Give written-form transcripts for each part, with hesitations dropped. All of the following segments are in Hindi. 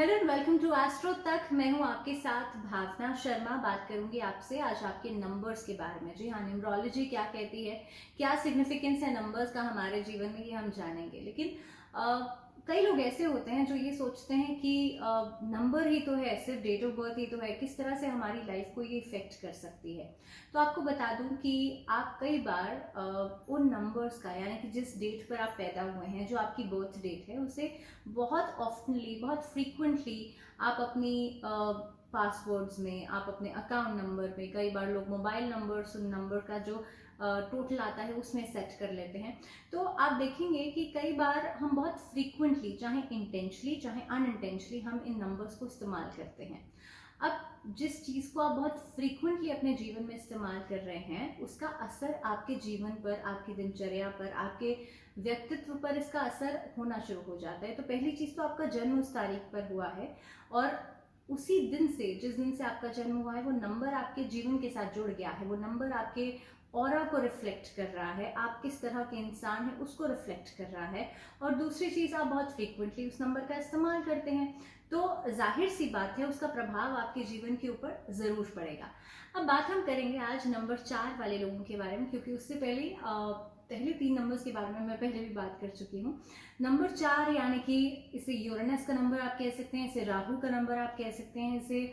Hello and welcome to astro Tak. मैं हूं आपके साथ भावना शर्मा। बात करूंगी आपसे आज आपके नंबर्स के बारे में। जी हाँ, न्यूमरोलॉजी क्या कहती है, क्या सिग्निफिकेंस है नंबर्स का हमारे जीवन में, ये हम जानेंगे। लेकिन कई लोग ऐसे होते हैं जो ये सोचते हैं कि नंबर ही तो है, सिर्फ डेट ऑफ बर्थ ही तो है, किस तरह से हमारी लाइफ को ये इफेक्ट कर सकती है। तो आपको बता दूं कि आप कई बार उन नंबर्स का, यानी कि जिस डेट पर आप पैदा हुए हैं, जो आपकी बर्थ डेट है, उसे बहुत ऑफ्टनली, बहुत फ्रीक्वेंटली आप अपनी पासवर्ड्स में, आप अपने अकाउंट नंबर में, कई बार लोग मोबाइल नंबर उन नंबर का जो टोटल आता है उसमें सेट कर लेते हैं। तो आप देखेंगे कि कई बार हम बहुत फ्रीक्वेंटली, चाहे इंटेंशनली चाहे अनइंटेंशनली, हम इन नंबर्स को इस्तेमाल करते हैं। अब जिस चीज को आप बहुत फ्रीक्वेंटली अपने जीवन में इस्तेमाल कर रहे हैं, उसका असर आपके जीवन पर, आपकी दिनचर्या पर, आपके व्यक्तित्व पर इसका असर होना शुरू हो जाता है। तो पहली चीज तो आपका जन्म उस तारीख पर हुआ है, और उसी दिन से, जिस दिन से आपका जन्म हुआ है, वो नंबर आपके जीवन के साथ जुड़ गया है। वो नंबर आपके ऑरा को रिफ्लेक्ट कर रहा है, आप किस तरह के इंसान हैं उसको रिफ्लेक्ट कर रहा है। और दूसरी चीज, आप बहुत फ्रीक्वेंटली उस नंबर का इस्तेमाल करते हैं, तो जाहिर सी बात है उसका प्रभाव आपके जीवन के ऊपर जरूर पड़ेगा। अब बात हम करेंगे आज नंबर 4 वाले लोगों के बारे में, क्योंकि उससे पहले 3 नंबर्स के बारे में मैं पहले भी बात कर चुकी हूँ। नंबर 4 यानी कि इसे यूरेनस का नंबर आप कह सकते हैं, इसे राहु का नंबर आप कह सकते हैं, इसे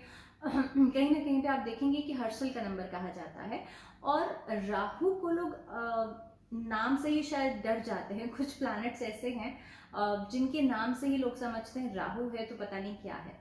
कहीं ना कहीं पे आप देखेंगे कि हर्षल का नंबर कहा जाता है। और राहु को लोग नाम से ही शायद डर जाते हैं। कुछ प्लैनेट्स ऐसे हैं जिनके नाम से ही लोग समझते हैं राहु है तो पता नहीं क्या है।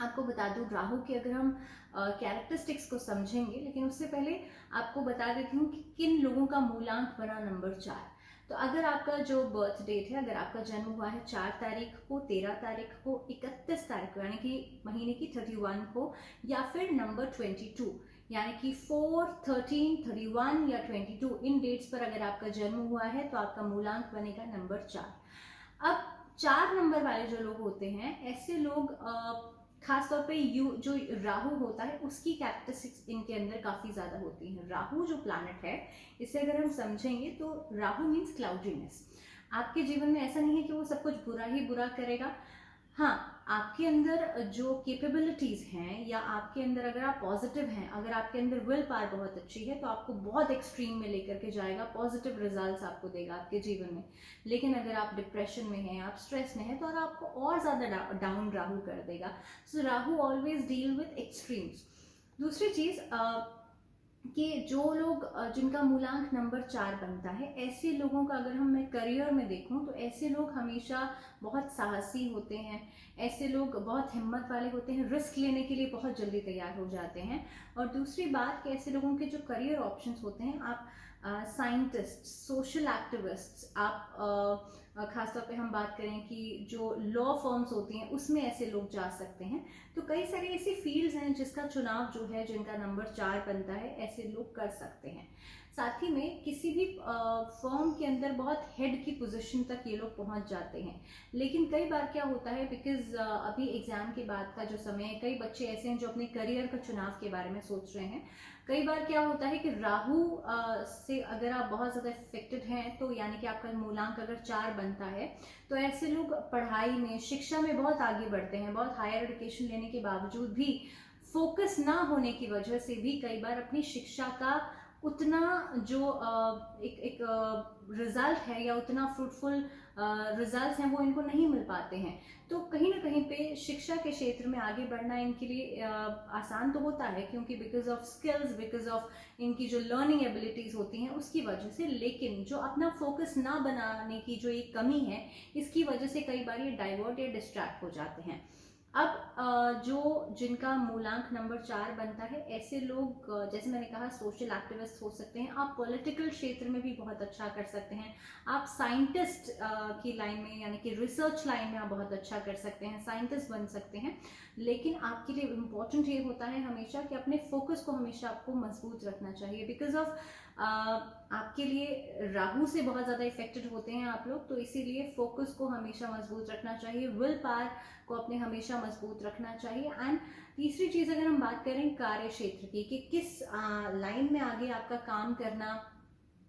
आपको बता दूं, राहु की अगर हम कैरेक्टरिस्टिक्स को समझेंगे, लेकिन उससे पहले आपको बता देती हूँ कि किन लोगों का मूलांक बना नंबर 4। तो अगर आपका जो बर्थ डेट है, अगर आपका जन्म हुआ है 4 तारीख को, 13 तारीख को, 31 तारीख को, यानी कि महीने की 31 को, या फिर नंबर 22 यानी कि 4, 13, 31 या 22, इन डेट्स पर अगर आपका जन्म हुआ है तो आपका मूलांक बनेगा नंबर 4। अब 4 नंबर वाले जो लोग होते हैं, ऐसे लोग खासतौर पे जो राहु होता है उसकी कैरेक्टरिस्टिक्स इनके अंदर काफी ज्यादा होती हैं। राहु जो प्लैनेट है, इसे अगर हम समझेंगे तो राहु मीन्स क्लाउडीनेस। आपके जीवन में ऐसा नहीं है कि वो सब कुछ बुरा ही बुरा करेगा। हाँ, आपके अंदर जो कैपेबिलिटीज हैं, या आपके अंदर अगर आप पॉजिटिव हैं, अगर आपके अंदर विल पावर बहुत अच्छी है, तो आपको बहुत एक्सट्रीम में लेकर के जाएगा, पॉजिटिव रिजल्ट्स आपको देगा आपके जीवन में। लेकिन अगर आप डिप्रेशन में हैं, आप स्ट्रेस में हैं, तो और आपको और ज्यादा डाउन राहु कर देगा। So Rahu always deal with extremes. दूसरी चीज कि जो लोग जिनका मूलांक नंबर 4 बनता है, ऐसे लोगों का अगर मैं करियर में देखूं, तो ऐसे लोग हमेशा बहुत साहसी होते हैं, ऐसे लोग बहुत हिम्मत वाले होते हैं, रिस्क लेने के लिए बहुत जल्दी तैयार हो जाते हैं। और दूसरी बात कि ऐसे लोगों के जो करियर ऑप्शंस होते हैं, आप साइंटिस्ट, सोशल एक्टिविस्ट, आप खासतौर पे हम बात करें कि जो लॉ फर्म्स होती हैं उसमें ऐसे लोग जा सकते हैं। तो कई सारी ऐसी फील्ड्स हैं जिसका चुनाव जो है, जिनका नंबर 4 बनता है, ऐसे लोग कर सकते हैं। साथ ही में किसी भी फर्म के अंदर बहुत हेड की पोजीशन तक ये लोग पहुंच जाते हैं। लेकिन कई बार क्या होता है, बिकॉज अभी एग्जाम के बाद का जो समय है, कई बच्चे ऐसे हैं जो अपने करियर का चुनाव के बारे में सोच रहे हैं। कई बार क्या होता है कि राहु से अगर आप बहुत ज्यादा इफेक्टेड हैं, तो यानी कि आपका मूलांक अगर 4 बनता है, तो ऐसे लोग पढ़ाई में, शिक्षा में बहुत आगे बढ़ते हैं। बहुत हायर एजुकेशन लेने के बावजूद भी फोकस ना होने की वजह से भी कई बार अपनी शिक्षा का उतना जो एक रिजल्ट है, या उतना फ्रूटफुल रिजल्ट्स हैं, वो इनको नहीं मिल पाते हैं। तो कहीं ना कहीं पे शिक्षा के क्षेत्र में आगे बढ़ना इनके लिए आसान तो होता है, क्योंकि because of skills, because of इनकी जो लर्निंग एबिलिटीज होती हैं उसकी वजह से। लेकिन जो अपना फोकस ना बनाने की जो एक कमी है, इसकी वजह से कई बार ये डाइवर्ट या डिस्ट्रैक्ट हो जाते हैं। अब जो जिनका मूलांक नंबर 4 बनता है, ऐसे लोग जैसे मैंने कहा, सोशल एक्टिविस्ट हो सकते हैं, आप पॉलिटिकल क्षेत्र में भी बहुत अच्छा कर सकते हैं, आप साइंटिस्ट की लाइन में, यानी कि रिसर्च लाइन में आप बहुत अच्छा कर सकते हैं, साइंटिस्ट बन सकते हैं। लेकिन आपके लिए इम्पोर्टेंट ये होता है हमेशा कि अपने फोकस को हमेशा आपको मजबूत रखना चाहिए। बिकॉज ऑफ आपके लिए राहु से बहुत ज्यादा इफेक्टेड होते हैं आप लोग, तो इसीलिए फोकस को हमेशा मजबूत रखना चाहिए, विल पावर को अपने हमेशा मजबूत रखना चाहिए। एंड तीसरी चीज, अगर हम बात करें कार्य क्षेत्र की, कि किस लाइन में आगे आपका काम करना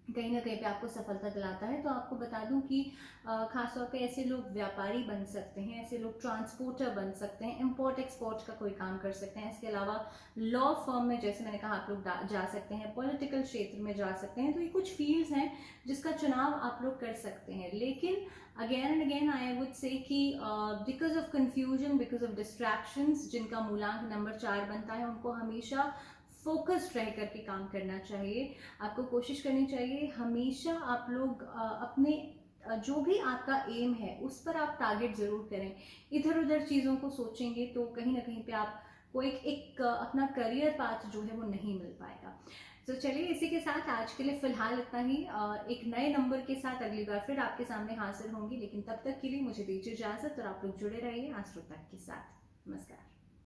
कहीं ना कहीं पे आपको सफलता दिलाता है। तो आपको बता दूं कि खासतौर पे ऐसे लोग व्यापारी बन सकते हैं, ऐसे लोग ट्रांसपोर्टर बन सकते हैं, इंपोर्ट एक्सपोर्ट का कोई काम कर सकते हैं। इसके अलावा लॉ फर्म में, जैसे मैंने कहा, आप लोग जा सकते हैं, पॉलिटिकल क्षेत्र में जा सकते हैं। तो ये कुछ फील्ड्स हैं जिसका चुनाव आप लोग कर सकते हैं। लेकिन again and again I would say कि because of confusion, because of distractions, जिनका मूलांक नंबर 4 बनता है, उनको हमेशा फोकस्ड रह करके काम करना चाहिए। आपको कोशिश करनी चाहिए हमेशा आप लोग अपने जो भी आपका एम है उस पर आप टारगेट जरूर करें। इधर उधर चीज़ों को सोचेंगे तो कहीं ना कहीं पे आपको एक अपना करियर पाथ जो है वो नहीं मिल पाएगा। तो चलिए, इसी के साथ आज के लिए फिलहाल इतना ही। एक नए नंबर के साथ अगली बार फिर आपके सामने हाजिर होंगी, लेकिन तब तक के लिए मुझे दीजिए इजाजत और आप लोग जुड़े रहिए एस्ट्रो तक के साथ। नमस्कार।